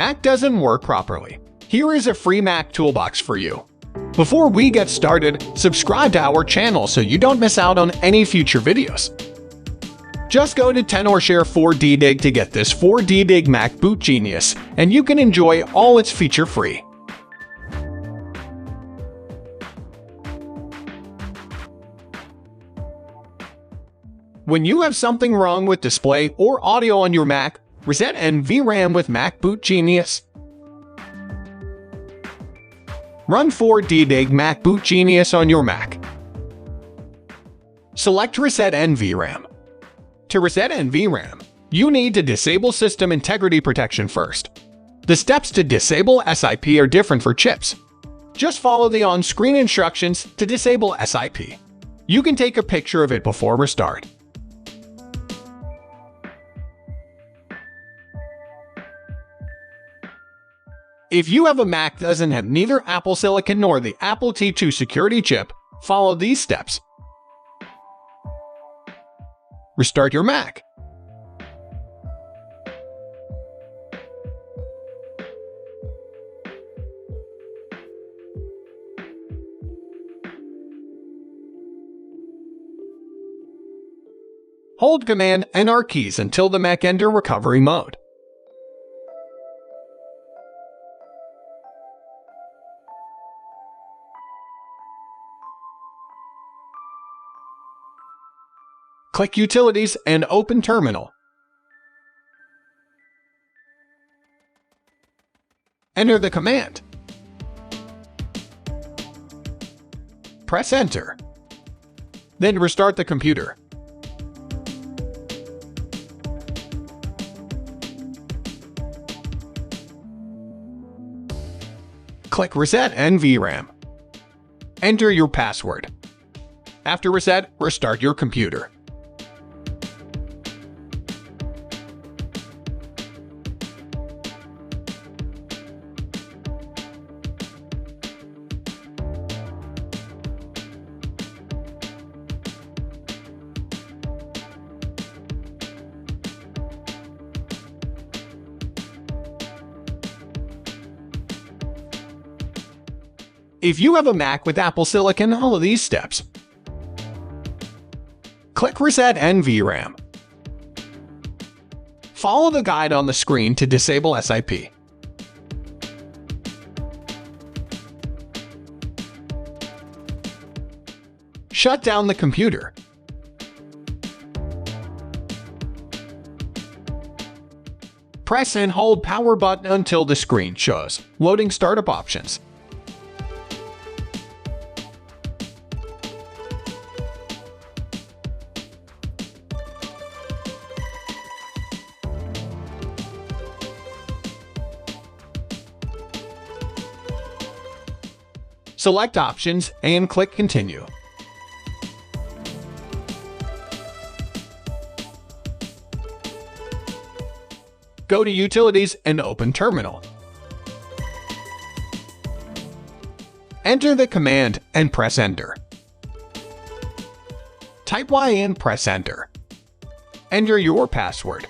Mac doesn't work properly. Here is a free Mac toolbox for you. Before we get started, subscribe to our channel so you don't miss out on any future videos. Just go to Tenorshare 4DDig to get this 4DDig Mac Boot Genius, and you can enjoy all its feature free. When you have something wrong with display or audio on your Mac, reset NVRAM with Mac Boot Genius. Run 4DDig Mac Boot Genius on your Mac. Select Reset NVRAM. To reset NVRAM, you need to disable System Integrity Protection first. The steps to disable SIP are different for chips. Just follow the on-screen instructions to disable SIP. You can take a picture of it before restart. If you have a Mac that doesn't have neither Apple Silicon nor the Apple T2 security chip, follow these steps. Restart your Mac. Hold Command and R keys until the Mac enters recovery mode. Click Utilities and open Terminal. Enter the command. Press Enter. Then restart the computer. Click Reset NVRAM. Enter your password. After reset, restart your computer. If you have a Mac with Apple Silicon, follow these steps. Click Reset NVRAM. Follow the guide on the screen to disable SIP. Shut down the computer. Press and hold power button until the screen shows loading startup options. Select Options and click Continue. Go to Utilities and open Terminal. Enter the command and press Enter. Type Y and press Enter. Enter your password.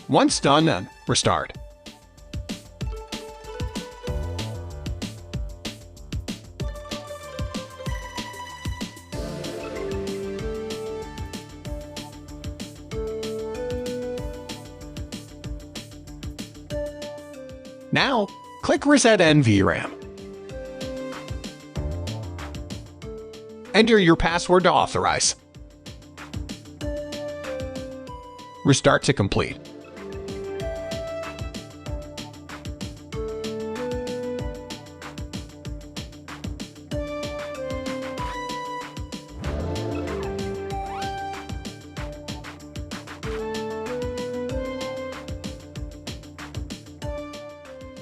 Once done, restart. Now, click Reset NVRAM. Enter your password to authorize. Restart to complete.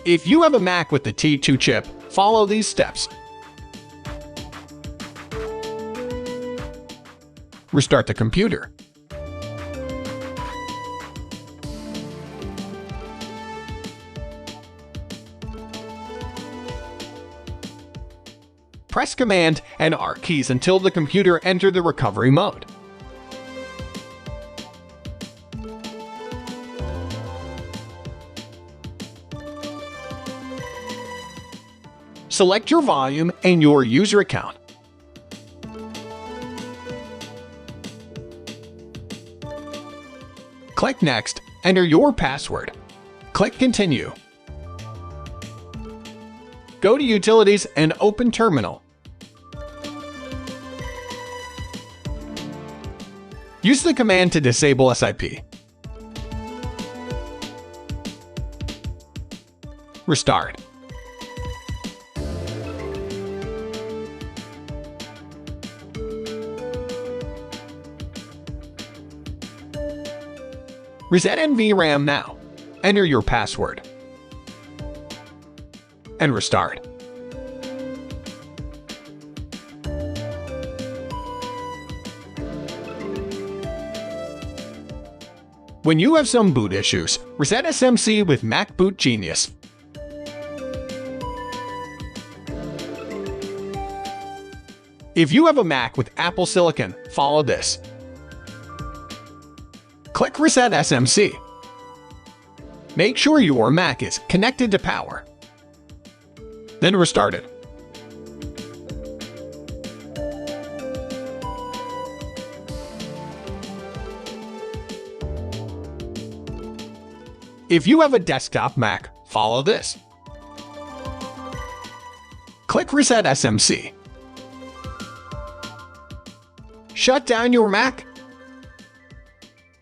If you have a Mac with the T2 chip, follow these steps. Restart the computer. Press Command and R keys until the computer enters the recovery mode. select your volume and your user account. Click Next, enter your password. Click Continue. Go to Utilities and open Terminal. Use the command to disable SIP. Restart. Reset NVRAM now. Enter your password. And restart. When you have some boot issues, reset SMC with Mac Boot Genius. If you have a Mac with Apple Silicon, follow this. Click Reset SMC. Make sure your Mac is connected to power. Then restart it. If you have a desktop Mac, follow this. Click Reset SMC. Shut down your Mac.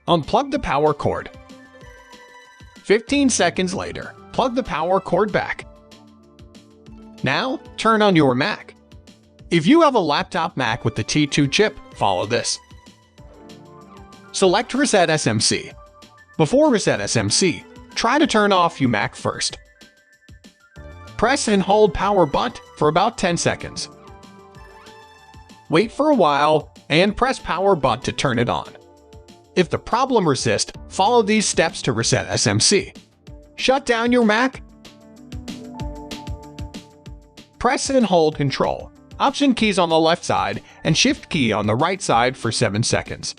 Unplug the power cord. 15 seconds later, plug the power cord back. Now, turn on your Mac. If you have a laptop Mac with the T2 chip, follow this. Select Reset SMC. Before Reset SMC, try to turn off your Mac first. Press and hold power button for about 10 seconds. Wait for a while and press power button to turn it on. If the problem persists, follow these steps to reset SMC. Shut down your Mac. Press and hold Control, Option keys on the left side, and Shift key on the right side for 7 seconds.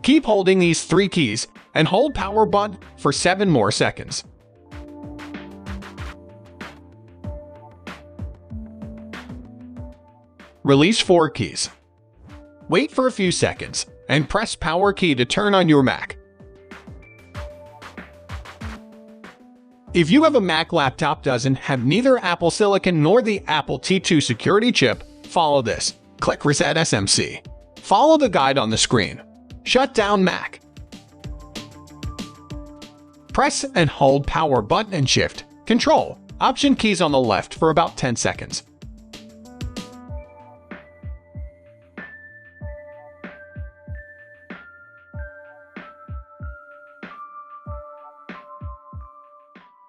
Keep holding these 3 keys and hold power button for 7 more seconds. Release 4 keys. Wait for a few seconds and press power key to turn on your Mac. If you have a Mac laptop doesn't have neither Apple Silicon nor the Apple T2 security chip, follow this. Click Reset SMC. Follow the guide on the screen. Shut down Mac. Press and hold power button and Shift, Control, Option keys on the left for about 10 seconds.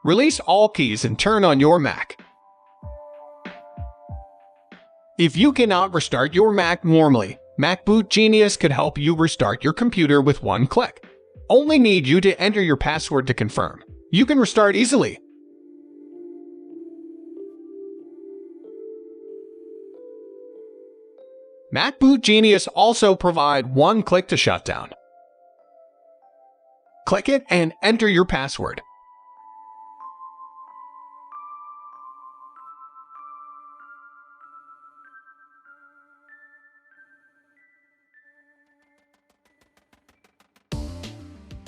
Release all keys and turn on your Mac. If you cannot restart your Mac normally, Mac Boot Genius could help you restart your computer with 1 click. Only need you to enter your password to confirm. You can restart easily. Mac Boot Genius also provide 1 click to shut down. Click it and enter your password.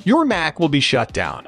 Your Mac will be shut down.